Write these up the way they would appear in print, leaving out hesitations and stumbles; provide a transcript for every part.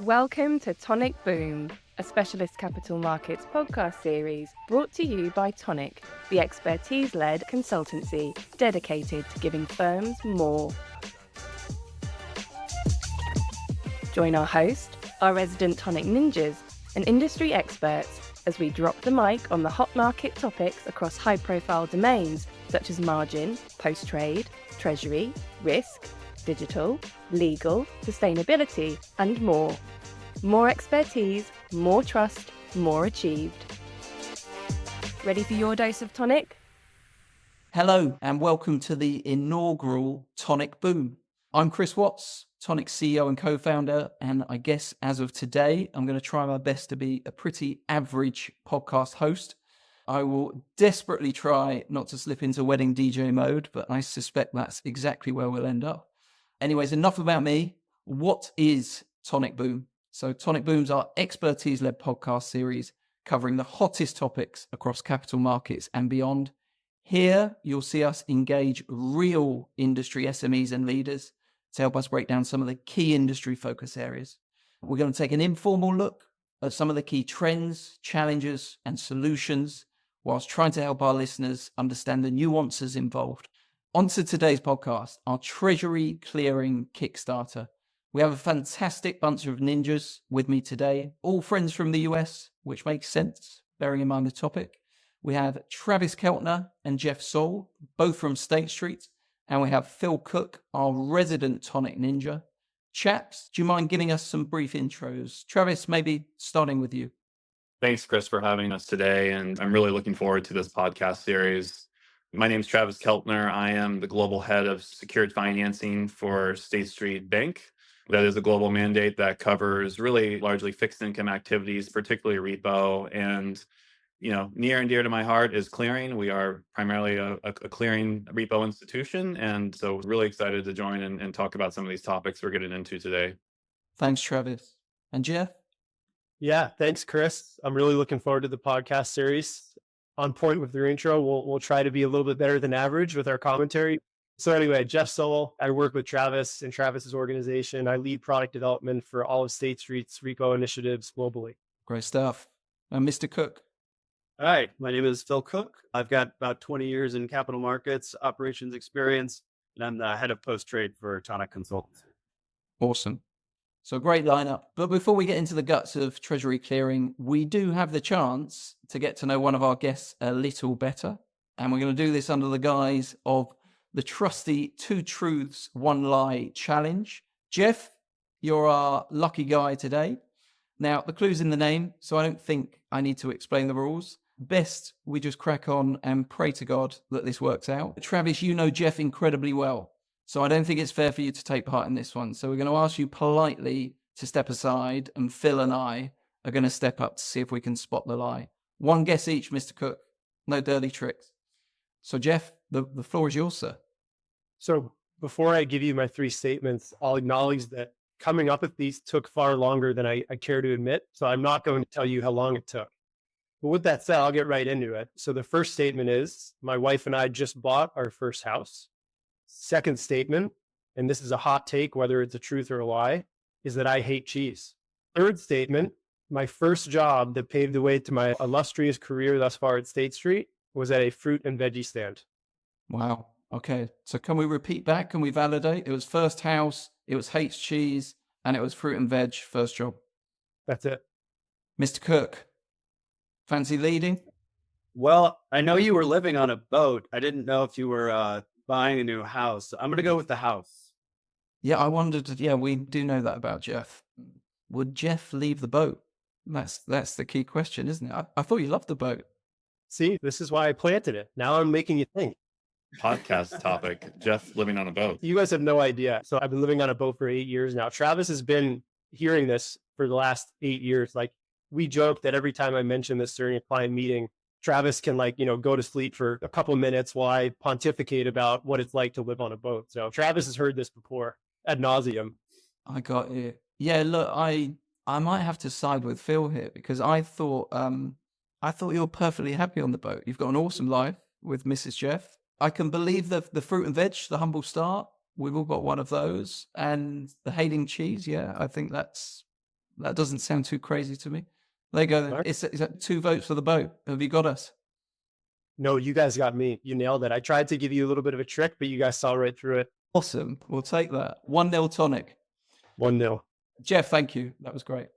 Welcome to Tonic Boom, a specialist capital markets podcast series brought to you by Tonic, the expertise-led consultancy dedicated to giving firms more. Join our host, our resident Tonic ninjas, and industry experts as we drop the mic on the hot market topics across high-profile domains such as margin, post-trade, treasury, risk, digital, legal, sustainability, and more. More expertise, more trust, more achieved. Ready for your dose of tonic? Hello and welcome to the inaugural Tonic Boom. I'm Chris Watts, Tonic CEO and co-founder, and I guess as of today, I'm going to try my best to be a pretty average podcast host. I will desperately try not to slip into wedding DJ mode, but I suspect that's exactly where we'll end up. Anyways, enough about me. What is Tonic Boom? So Tonic Boom's our expertise-led podcast series covering the hottest topics across capital markets and beyond. Here, you'll see us engage real industry SMEs and leaders to help us break down some of the key industry focus areas. We're going to take an informal look at some of the key trends, challenges, and solutions, whilst trying to help our listeners understand the nuances involved. On to today's podcast, our Treasury Clearing Kickstarter. We have a fantastic bunch of ninjas with me today, all friends from the US, which makes sense, bearing in mind the topic. We have Travis Keltner and Jeff Sowell, both from State Street, and we have Phil Cook, our resident Tonic ninja. Chaps, do you mind giving us some brief intros? Travis, maybe starting with you. Thanks, Chris, for having us today, and I'm really looking forward to this podcast series. My name is Travis Keltner. I am the global head of secured financing for State Street Bank. That is a global mandate that covers really largely fixed income activities, particularly repo. And, near and dear to my heart is clearing. We are primarily a clearing repo institution. And so really excited to join and talk about some of these topics we're getting into today. Thanks, Travis. And Jeff? Yeah, thanks, Chris. I'm really looking forward to the podcast series. On point with your intro, we'll try to be a little bit better than average with our commentary. So anyway, Jeff Sowell, I work with Travis and Travis's organization. I lead product development for all of State Street's repo initiatives globally. Great stuff. And Mr. Cook? Hi, my name is Phil Cook. I've got about 20 years in capital markets operations experience, and I'm the head of post-trade for Tonic Consultants. Awesome. So great lineup. But before we get into the guts of Treasury Clearing, we do have the chance to get to know one of our guests a little better. And we're going to do this under the guise of the trusty 2 truths, 1 lie challenge. Jeff, you're our lucky guy today. Now, the clue's in the name, so I don't think I need to explain the rules. Best we just crack on and pray to God that this works out. Travis, you know Jeff incredibly well, so I don't think it's fair for you to take part in this one. So we're going to ask you politely to step aside, and Phil and I are going to step up to see if we can spot the lie. 1 guess each, Mr. Cook. No dirty tricks. So Jeff, the floor is yours, sir. So before I give you my 3 statements, I'll acknowledge that coming up with these took far longer than I care to admit. So I'm not going to tell you how long it took. But with that said, I'll get right into it. So the first statement is, my wife and I just bought our first house. Second statement, and this is a hot take, whether it's a truth or a lie, is that I hate cheese. Third statement, my first job that paved the way to my illustrious career thus far at State Street was at a fruit and veggie stand. Wow. Okay. So can we repeat back? Can we validate? It was first house, it was hates cheese, and it was fruit and veg, first job. That's it. Mr. Cook, fancy leading? Well, I know you were living on a boat. I didn't know if you were buying a new house. I'm going to go with the house. Yeah, I wondered. Yeah, we do know that about Jeff. Would Jeff leave the boat? That's the key question, isn't it? I thought you loved the boat. See, this is why I planted it. Now I'm making you think. Podcast topic, Jeff living on a boat. You guys have no idea. So I've been living on a boat for 8 years now. Travis has been hearing this for the last 8 years. Like, we joke that every time I mention this during a client meeting, Travis can go to sleep for a couple of minutes while I pontificate about what it's like to live on a boat. So Travis has heard this before ad nauseum. I got it. Yeah, look, I might have to side with Phil here because I thought you were perfectly happy on the boat. You've got an awesome life with Mrs. Jeff. I can believe the fruit and veg, the humble start. We've all got one of those. And the hating cheese, yeah, I think that's That doesn't sound too crazy to me. There you go. Then. Mark? Is that 2 votes for the boat? Have you got us? No, you guys got me. You nailed it. I tried to give you a little bit of a trick, but you guys saw right through it. Awesome. We'll take that. 1-0 Tonic. 1-0. Jeff, thank you. That was great.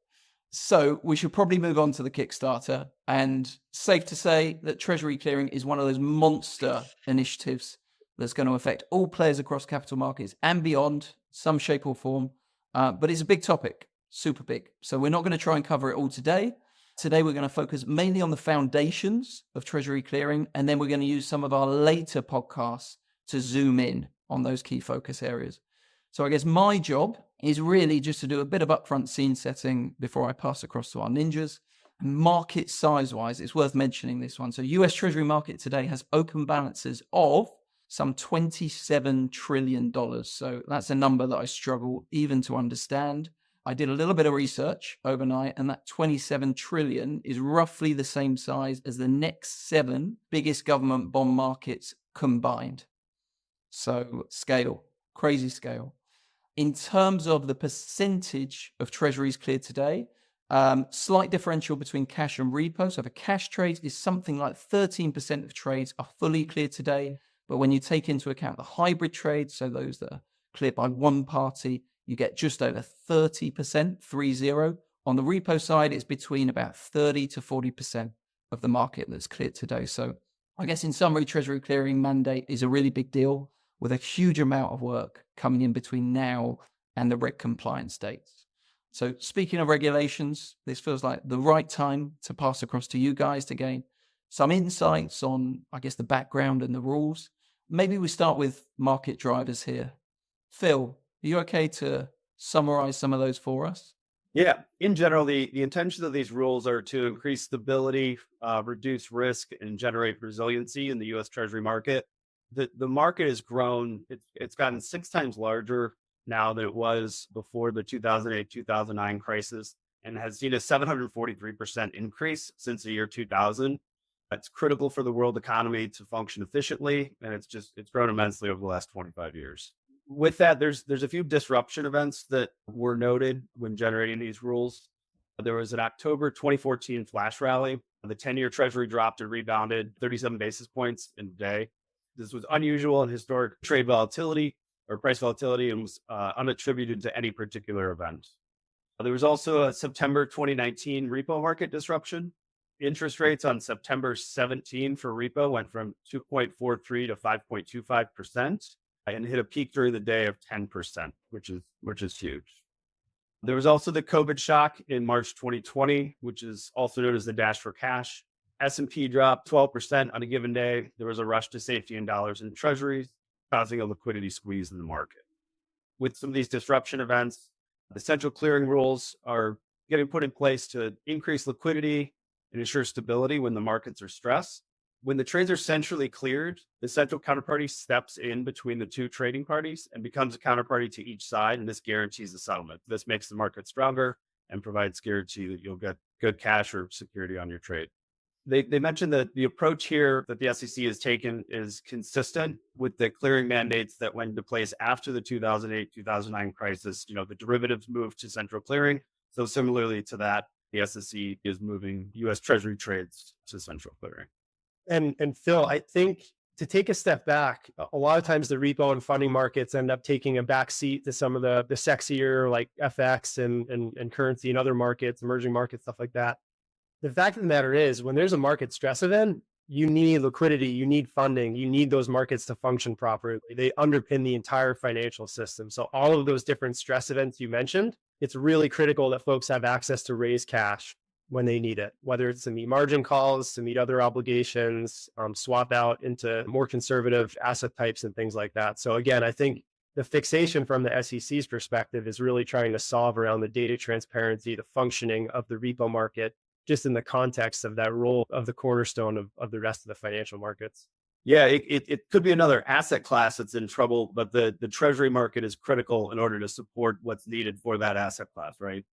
So we should probably move on to the Kickstarter. And safe to say that Treasury Clearing is one of those monster initiatives that's going to affect all players across capital markets and beyond, some shape or form. But it's a big topic, super big. So we're not going to try and cover it all today. Today, we're going to focus mainly on the foundations of Treasury Clearing, and then we're going to use some of our later podcasts to zoom in on those key focus areas. So I guess my job is really just to do a bit of upfront scene setting before I pass across to our ninjas. Market size-wise, it's worth mentioning this one. So US Treasury market today has open balances of some $27 trillion. So that's a number that I struggle even to understand. I did a little bit of research overnight, and that 27 trillion is roughly the same size as the next 7 biggest government bond markets combined. So scale, crazy scale. In terms of the percentage of treasuries cleared today, slight differential between cash and repo. So for cash trades is something like 13% of trades are fully cleared today. But when you take into account the hybrid trades, so those that are cleared by one party, you get just over 30%, 30. On the repo side, it's between about 30 to 40% of the market that's cleared today. So I guess in summary, Treasury Clearing mandate is a really big deal with a huge amount of work coming in between now and the reg compliance dates. So speaking of regulations, this feels like the right time to pass across to you guys to gain some insights on, I guess, the background and the rules. Maybe we start with market drivers here. Phil, are you okay to summarize some of those for us? Yeah, in general, the intention of these rules are to increase stability, reduce risk, and generate resiliency in the U.S. Treasury market. The market has grown. It's gotten 6 times larger now than it was before the 2008-2009 crisis, and has seen a 743% increase since the year 2000. It's critical for the world economy to function efficiently, and it's grown immensely over the last 25 years. With that, there's a few disruption events that were noted when generating these rules. There was an October 2014 flash rally. The 10-year Treasury dropped and rebounded 37 basis points in a day. This was unusual and historic trade volatility or price volatility, and was unattributed to any particular event. There was also a September 2019 repo market disruption. Interest rates on September 17 for repo went from 2.43 to 5.25%. And hit a peak during the day of 10%, which is huge. There was also the COVID shock in March 2020, which is also known as the dash for cash. S&P dropped 12% on a given day. There was a rush to safety in dollars and treasuries, causing a liquidity squeeze in the market. With some of these disruption events, the central clearing rules are getting put in place to increase liquidity and ensure stability when the markets are stressed. When the trades are centrally cleared, the central counterparty steps in between the 2 trading parties and becomes a counterparty to each side, and this guarantees the settlement. This makes the market stronger and provides guarantee that you'll get good cash or security on your trade. They mentioned that the approach here that the SEC has taken is consistent with the clearing mandates that went into place after the 2008-2009 crisis. The derivatives moved to central clearing. So similarly to that, the SEC is moving US Treasury trades to central clearing. And Phil, I think to take a step back, a lot of times the repo and funding markets end up taking a back seat to some of the sexier like FX and currency and other markets, emerging markets, stuff like that. The fact of the matter is, when there's a market stress event, you need liquidity, you need funding, you need those markets to function properly. They underpin the entire financial system. So all of those different stress events you mentioned, it's really critical that folks have access to raise cash when they need it, whether it's to meet margin calls, to meet other obligations, swap out into more conservative asset types and things like that. So again, I think the fixation from the SEC's perspective is really trying to solve around the data transparency, the functioning of the repo market, just in the context of that role of the cornerstone of the rest of the financial markets. Yeah, it could be another asset class that's in trouble, but the treasury market is critical in order to support what's needed for that asset class, right?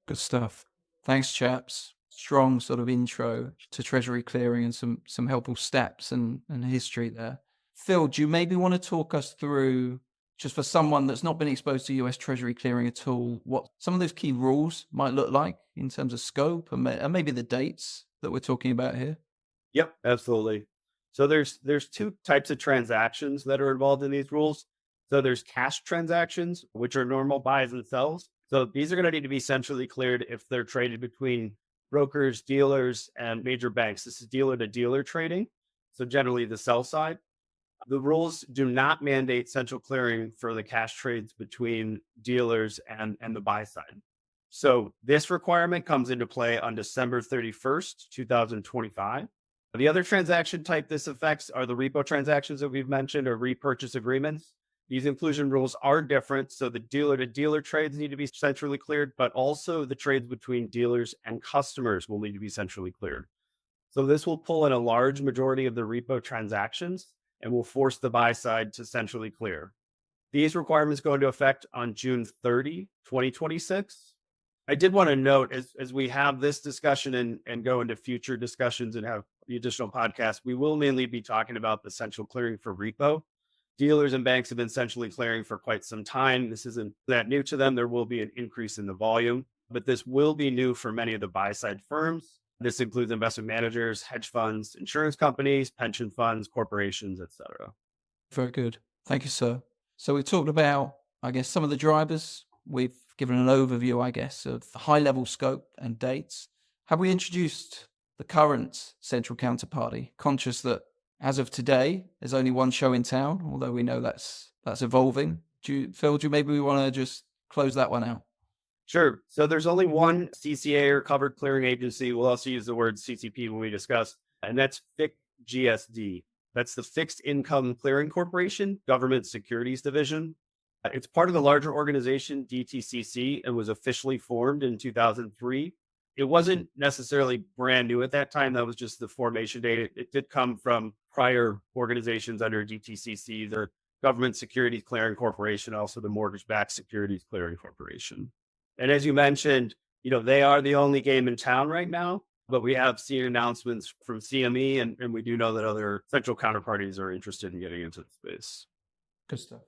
Good stuff. Thanks, chaps. Strong sort of intro to Treasury Clearing and some helpful steps and history there. Phil, do you maybe want to talk us through just for someone that's not been exposed to US Treasury Clearing at all, what some of those key rules might look like in terms of scope and maybe the dates that we're talking about here? Yep, absolutely. So there's two types of transactions that are involved in these rules. So there's cash transactions, which are normal buys and sells. So these are going to need to be centrally cleared if they're traded between brokers, dealers, and major banks. This is dealer to dealer trading. So generally the sell side. The rules do not mandate central clearing for the cash trades between dealers and the buy side. So this requirement comes into play on December 31st, 2025. The other transaction type this affects are the repo transactions that we've mentioned or repurchase agreements. These inclusion rules are different. So the dealer to dealer trades need to be centrally cleared, but also the trades between dealers and customers will need to be centrally cleared. So this will pull in a large majority of the repo transactions and will force the buy side to centrally clear. These requirements go into effect on June 30, 2026. I did want to note as we have this discussion and go into future discussions and have the additional podcasts, we will mainly be talking about the central clearing for repo. Dealers and banks have been centrally clearing for quite some time. This isn't that new to them. There will be an increase in the volume, but this will be new for many of the buy side firms. This includes investment managers, hedge funds, insurance companies, pension funds, corporations, et cetera. Very good. Thank you, sir. So we talked about, I guess, some of the drivers. We've given an overview, I guess, of the high-level scope and dates. Have we introduced the current central counterparty, conscious that as of today, there's only one show in town, although we know that's evolving? Phil, maybe we want to just close that one out? Sure. So there's only one CCA or covered clearing agency. We'll also use the word CCP when we discuss, and that's FICGSD. That's the Fixed Income Clearing Corporation, Government Securities Division. It's part of the larger organization, DTCC, and was officially formed in 2003. It wasn't necessarily brand new at that time. That was just the formation date. It did come from prior organizations under DTCC, the Government Securities Clearing Corporation, also the Mortgage-Backed Securities Clearing Corporation. And as you mentioned, they are the only game in town right now, but we have seen announcements from CME, and we do know that other central counterparties are interested in getting into the space. Good stuff.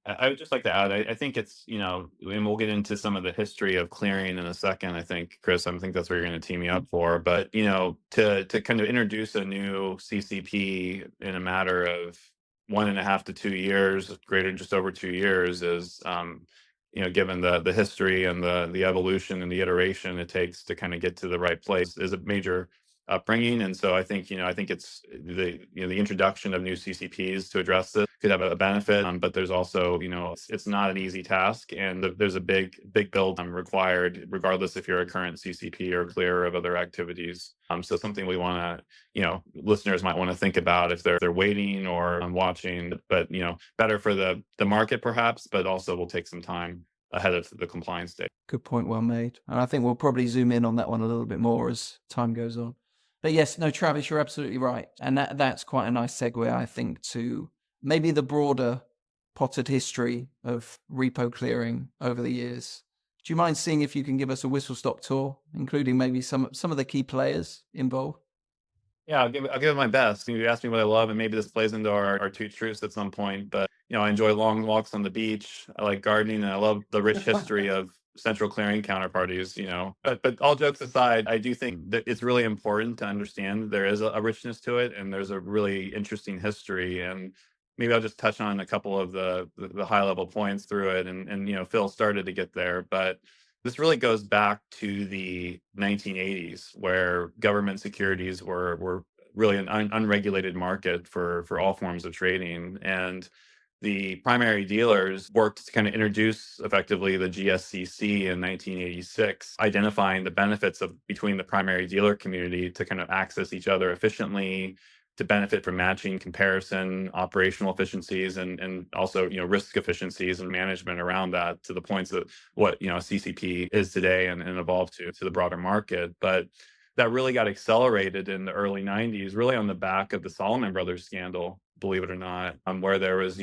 I would just like to add, I think it's, and we'll get into some of the history of clearing in a second. I think, Chris, I think that's what you're going to tee me up for. But, to kind of introduce a new CCP in a matter of 1.5 to 2 years, greater than just over 2 years is, given the history and the evolution and the iteration it takes to kind of get to the right place is a major upbringing. And so I think it's the introduction of new CCPs to address this could have a benefit, but there's also, it's not an easy task, and there's a big build required, regardless if you're a current CCP or clearer of other activities. So something we want to, listeners might want to think about if they're waiting or watching, but better for the market perhaps, but also will take some time ahead of the compliance date. Good point, well made. And I think we'll probably zoom in on that one a little bit more as time goes on. But yes, no, Travis, you're absolutely right. And that's quite a nice segue, I think, to maybe the broader potted history of repo clearing over the years. Do you mind seeing if you can give us a whistle-stop tour, including maybe some of the key players involved? Yeah, I'll give it my best. You asked me what I love, and maybe this plays into our two truths at some point. But I enjoy long walks on the beach. I like gardening, and I love the rich history of central clearing counterparties. But all jokes aside, I do think that it's really important to understand there is a richness to it, and there's a really interesting history. And maybe I'll just touch on a couple of the high level points through it. And Phil started to get there, but this really goes back to the 1980s, where government securities were really an unregulated market for all forms of trading. And the primary dealers worked to kind of introduce effectively the GSCC in 1986, identifying the benefits between the primary dealer community to kind of access each other efficiently, to benefit from matching, comparison, operational efficiencies, and also risk efficiencies and management around that, to the points of what CCP is today and evolved to the broader market. But that really got accelerated in the early 90s, really on the back of the Solomon Brothers scandal, believe it or not, where there was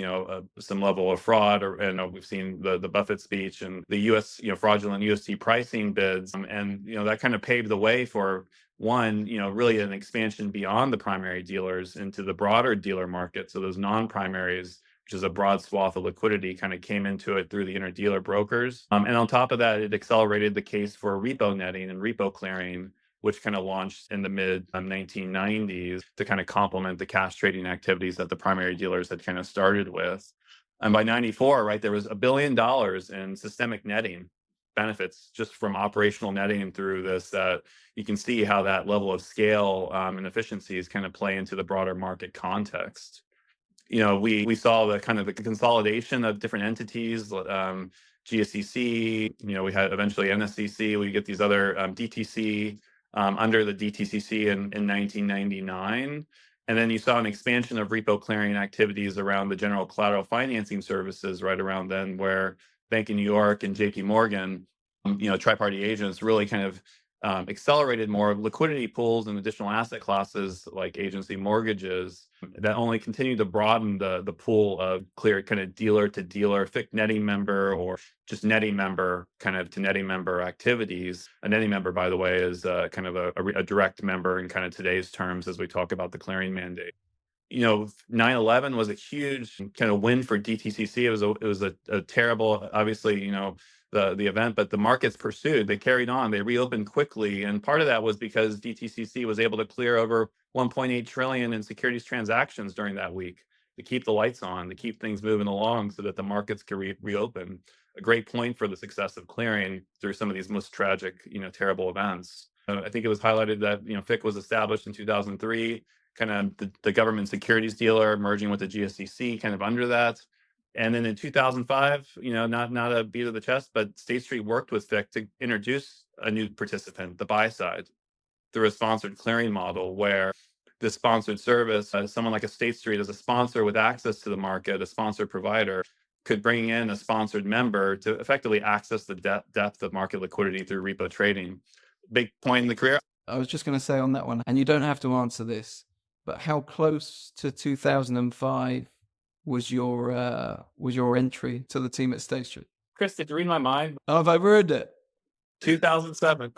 some level of fraud, and we've seen the Buffett speech and the US fraudulent UST pricing bids, and that kind of paved the way for one, really an expansion beyond the primary dealers into the broader dealer market. So those non-primaries which is a broad swath of liquidity, kind of came into it through the interdealer brokers. And on top of that, it accelerated the case for repo netting and repo clearing, which kind of launched in the mid 1990s to kind of complement the cash trading activities that the primary dealers had kind of started with. And by 94, right, there was $1 billion in systemic netting benefits just from operational netting through this, that you can see how that level of scale and efficiencies kind of play into the broader market context. We saw the kind of the consolidation of different entities, GSCC, we had eventually NSCC, we get these other DTC under the DTCC in 1999. And then you saw an expansion of repo clearing activities around the general collateral financing services right around then, where Bank of New York and JP Morgan, tri-party agents really kind of accelerated more liquidity pools and additional asset classes like agency mortgages that only continued to broaden the pool of clear kind of dealer to dealer, FIC netting member, or just netting member kind of to netting member activities. A netting member, by the way, is kind of a direct member in kind of today's terms as we talk about the clearing mandate. 9/11 was a huge kind of win for DTCC. It was a terrible, obviously, the event, but the markets pursued. They carried on. They reopened quickly, and part of that was because DTCC was able to clear over 1.8 trillion in securities transactions during that week to keep the lights on, to keep things moving along, so that the markets could reopen. A great point for the success of clearing through some of these most tragic, terrible events. I think it was highlighted that FIC was established in 2003. Kind of the government securities dealer merging with the GSCC kind of under that. And then in 2005, not a beat of the chest, but State Street worked with FIC to introduce a new participant, the buy side, through a sponsored clearing model where the sponsored service, someone like a State Street as a sponsor with access to the market, a sponsored provider, could bring in a sponsored member to effectively access the depth of market liquidity through repo trading. Big point in the career. I was just going to say on that one, and you don't have to answer this, but how close to 2005 was your entry to the team at State Street? Chris, did you read my mind? Oh, have I ruined it? 2007.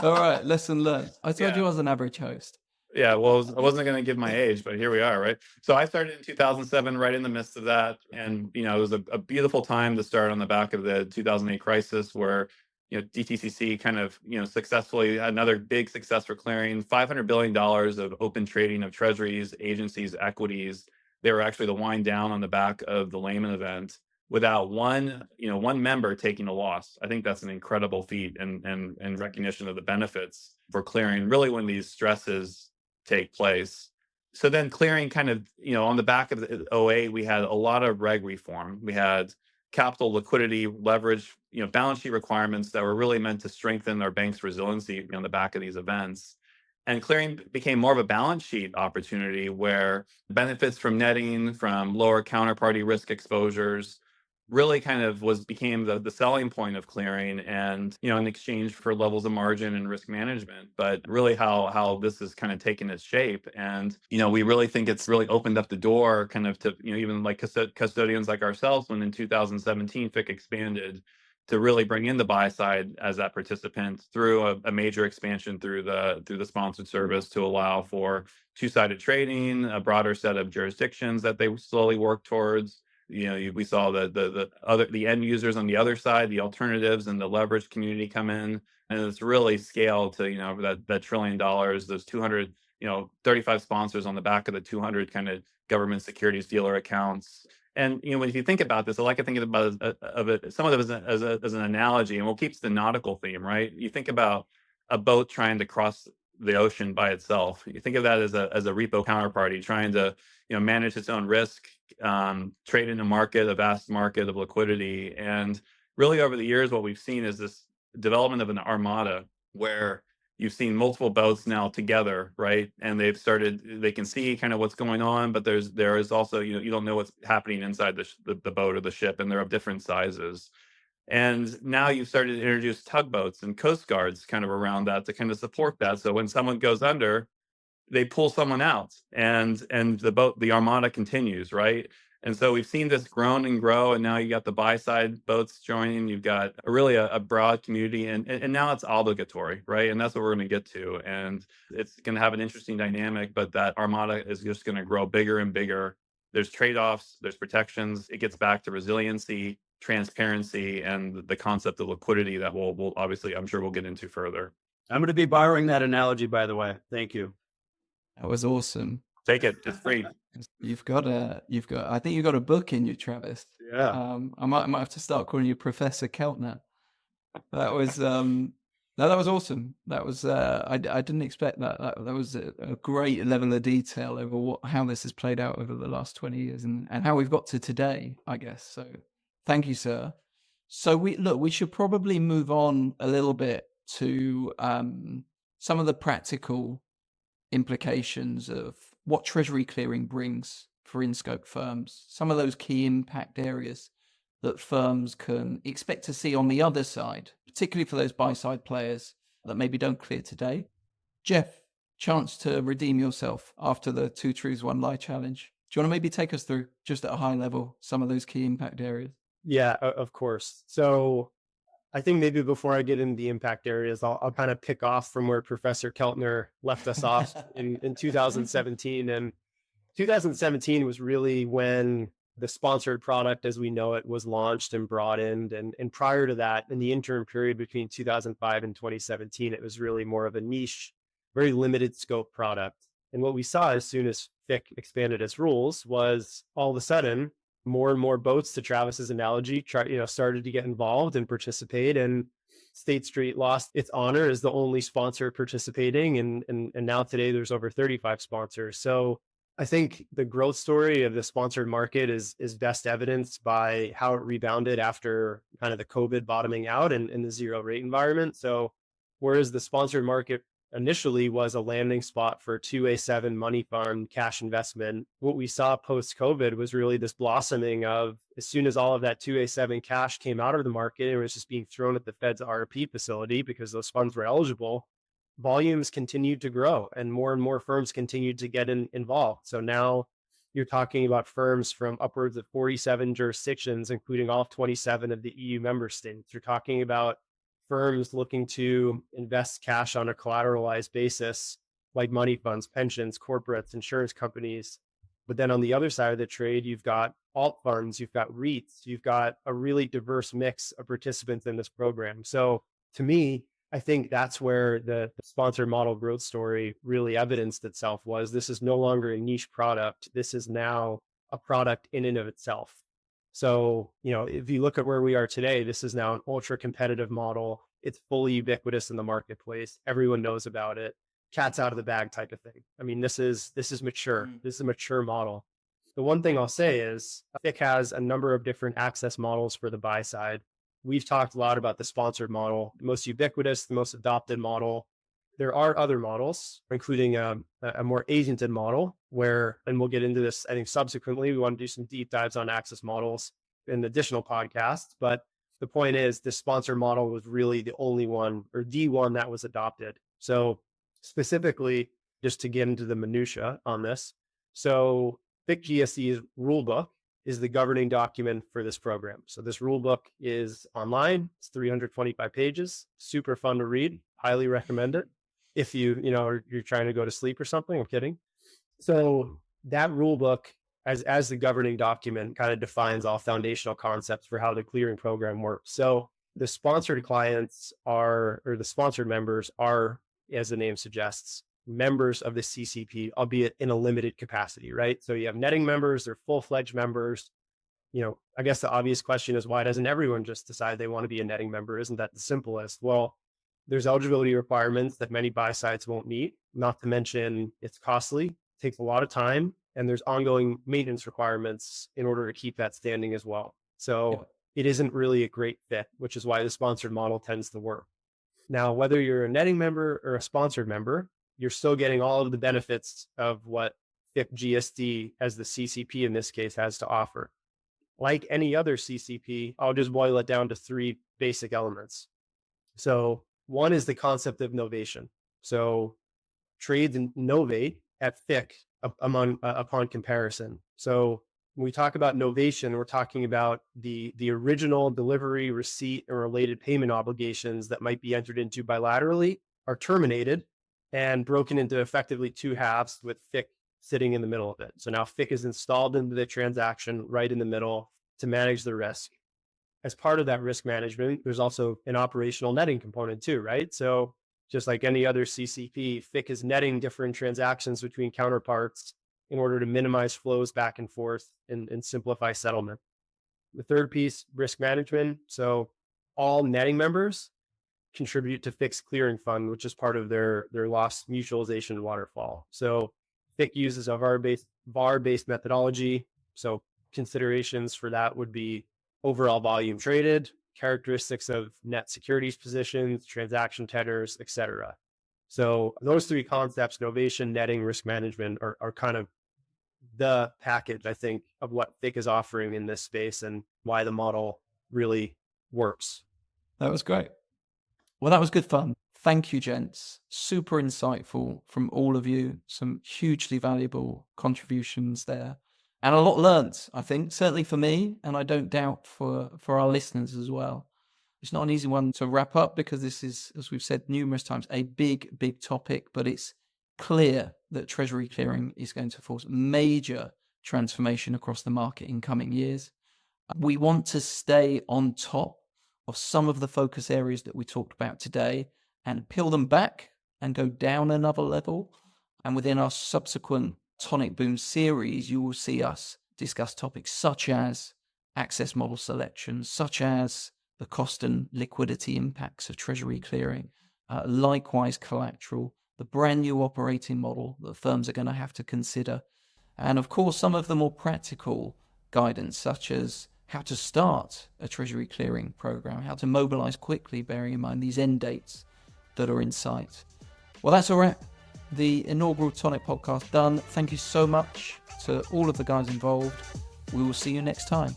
All right, lesson learned. I told Yeah. you I was an average host. Yeah, well, I wasn't going to give my age, but here we are, right? So I started in 2007, right in the midst of that. And, it was a beautiful time to start on the back of the 2008 crisis where, DTCC kind of, successfully, another big success for clearing, $500 billion of open trading of treasuries, agencies, equities. They were actually the wind down on the back of the Lehman event without one member taking a loss. I think that's an incredible feat and recognition of the benefits for clearing, really when these stresses take place. So then clearing kind of, on the back of the 08, we had a lot of reg reform. We had capital, liquidity, leverage, balance sheet requirements that were really meant to strengthen our bank's resiliency on the back of these events. And clearing became more of a balance sheet opportunity where benefits from netting, from lower counterparty risk exposures, really kind of became the selling point of clearing, and in exchange for levels of margin and risk management. But really how this has kind of taken its shape, and we really think it's really opened up the door kind of to even like custodians like ourselves, when in 2017 FIC expanded to really bring in the buy side as that participant through a major expansion through the sponsored service to allow for two-sided trading, a broader set of jurisdictions that they slowly work towards. We saw the end users on the other side, the alternatives and the leverage community come in, and it's really scaled to that $1 trillion, those 200, 35 sponsors on the back of the 200 kind of government securities dealer accounts. And if you think about this, I like to think about some of it as an analogy, and we'll keep the nautical theme, right? You think about a boat trying to cross the ocean by itself. You think of that as a repo counterparty trying to manage its own risk, trade in a vast market of liquidity. And really over the years, what we've seen is this development of an armada where you've seen multiple boats now together, right? And they can see kind of what's going on, but there is also, you don't know what's happening inside the boat or the ship, and they're of different sizes. And now you've started to introduce tugboats and coast guards kind of around that to kind of support that. So when someone goes under, they pull someone out, and the armada continues, right? And so we've seen this grow and grow, and now you got the buy side boats joining. You've got a broad community, and now it's obligatory, right? And that's what we're going to get to, and it's going to have an interesting dynamic. But that armada is just going to grow bigger and bigger there's trade-offs, there's protections. It gets back to resiliency, transparency, and the concept of liquidity that we'll obviously, I'm sure we'll get into further. I'm going to be borrowing that analogy, by the way. Thank you. That was awesome. Take it. It's free. I think you've got a book in you, Travis. Yeah. I might have to start calling you Professor Keltner. That was no, that was awesome. That was I didn't expect that. That was a great level of detail over how this has played out over the last 20 years and how we've got to today, I guess. So thank you, sir. So we should probably move on a little bit to some of the practical implications of what Treasury Clearing brings for InScope firms, some of those key impact areas that firms can expect to see on the other side, particularly for those buy-side players that maybe don't clear today. Jeff, chance to redeem yourself after the 2 truths, 1 lie challenge. Do you want to maybe take us through, just at a high level, some of those key impact areas? Yeah, of course. So I think maybe before I get into the impact areas, I'll kind of pick off from where Professor Keltner left us off in 2017. And 2017 was really when the sponsored product as we know it was launched and brought in. And prior to that, in the interim period between 2005 and 2017, it was really more of a niche, very limited scope product. And what we saw as soon as FIC expanded its rules was all of a sudden, more and more boats, to Travis's analogy, started to get involved and participate. And State Street lost its honor as the only sponsor participating. And now today there's over 35 sponsors. So I think the growth story of the sponsored market is best evidenced by how it rebounded after kind of the COVID bottoming out and in the zero rate environment. So whereas the sponsored market initially was a landing spot for 2A7 money fund cash investment, what we saw post-COVID was really this blossoming of, as soon as all of that 2A7 cash came out of the market, it was just being thrown at the Fed's RRP facility because those funds were eligible. Volumes continued to grow and more firms continued to get involved. So now you're talking about firms from upwards of 47 jurisdictions, including all 27 of the EU member states. You're talking about firms looking to invest cash on a collateralized basis, like money funds, pensions, corporates, insurance companies. But then on the other side of the trade, you've got alt funds, you've got REITs, you've got a really diverse mix of participants in this program. So to me, I think that's where the sponsored model growth story really evidenced itself. Was this is no longer a niche product. This is now a product in and of itself. So, if you look at where we are today, this is now an ultra competitive model. It's fully ubiquitous in the marketplace. Everyone knows about it. Cat's out of the bag type of thing. I mean, this is mature. This is a mature model. The one thing I'll say is FIC has a number of different access models for the buy side. We've talked a lot about the sponsored model, the most ubiquitous, the most adopted model. There are other models, including a more agented model where, and we'll get into this, I think subsequently, we want to do some deep dives on access models in additional podcasts. But the point is, the sponsor model was really the only one, or the one that was adopted. So specifically, just to get into the minutia on this. So FIC GSE's rulebook is the governing document for this program. So this rulebook is online. It's 325 pages, super fun to read. Highly recommend it. If you're trying to go to sleep or something, I'm kidding. So that rulebook as the governing document kind of defines all foundational concepts for how the clearing program works. So the sponsored clients or the sponsored members are, as the name suggests, members of the CCP, albeit in a limited capacity, right? So you have netting members, they're full-fledged members. I guess the obvious question is, why doesn't everyone just decide they want to be a netting member? Isn't that the simplest? Well, there's eligibility requirements that many buy sides won't meet, not to mention it's costly, takes a lot of time, and there's ongoing maintenance requirements in order to keep that standing as well. So It isn't really a great fit, which is why the sponsored model tends to work. Now, whether you're a netting member or a sponsored member, you're still getting all of the benefits of what FIC GSD, as the CCP in this case, has to offer. Like any other CCP, I'll just boil it down to 3 basic elements. So one is the concept of novation. So trades novate at FIC upon comparison. So when we talk about novation, we're talking about the original delivery, receipt, and related payment obligations that might be entered into bilaterally are terminated and broken into effectively 2 halves, with FIC sitting in the middle of it. So now FIC is installed into the transaction right in the middle to manage the risk. As part of that risk management, there's also an operational netting component too, right? So just like any other CCP, FIC is netting different transactions between counterparts in order to minimize flows back and forth and simplify settlement. The third piece, risk management. So all netting members contribute to FIC's clearing fund, which is part of their loss mutualization waterfall. So FIC uses a VAR-based methodology. So considerations for that would be overall volume traded, characteristics of net securities positions, transaction tenors, etc. So those three concepts, novation, netting, risk management, are kind of the package, I think, of what FIC is offering in this space and why the model really works. That was great. Well, that was good fun. Thank you, gents. Super insightful from all of you. Some hugely valuable contributions there. And a lot learned, I think, certainly for me, and I don't doubt for our listeners as well. It's not an easy one to wrap up because this is, as we've said numerous times, a big, big topic, but it's clear that Treasury Clearing is going to force major transformation across the market in coming years. We want to stay on top of some of the focus areas that we talked about today and peel them back and go down another level. And within our subsequent Tonic Boom series, you will see us discuss topics such as access model selection, such as the cost and liquidity impacts of Treasury Clearing, likewise collateral, the brand new operating model that firms are going to have to consider, and of course some of the more practical guidance such as how to start a Treasury Clearing program, how to mobilize quickly, bearing in mind these end dates that are in sight. Well, that's a wrap. The inaugural Tonic podcast done. Thank you so much to all of the guys involved. We will see you next time.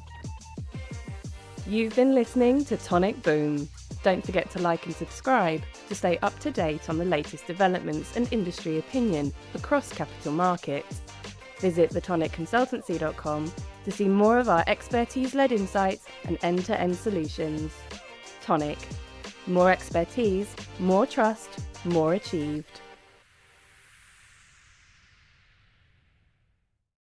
You've been listening to Tonic Boom. Don't forget to like and subscribe to stay up to date on the latest developments and industry opinion across capital markets. Visit thetonicconsultancy.com to see more of our expertise-led insights and end-to-end solutions. Tonic. More expertise, more trust, more achieved.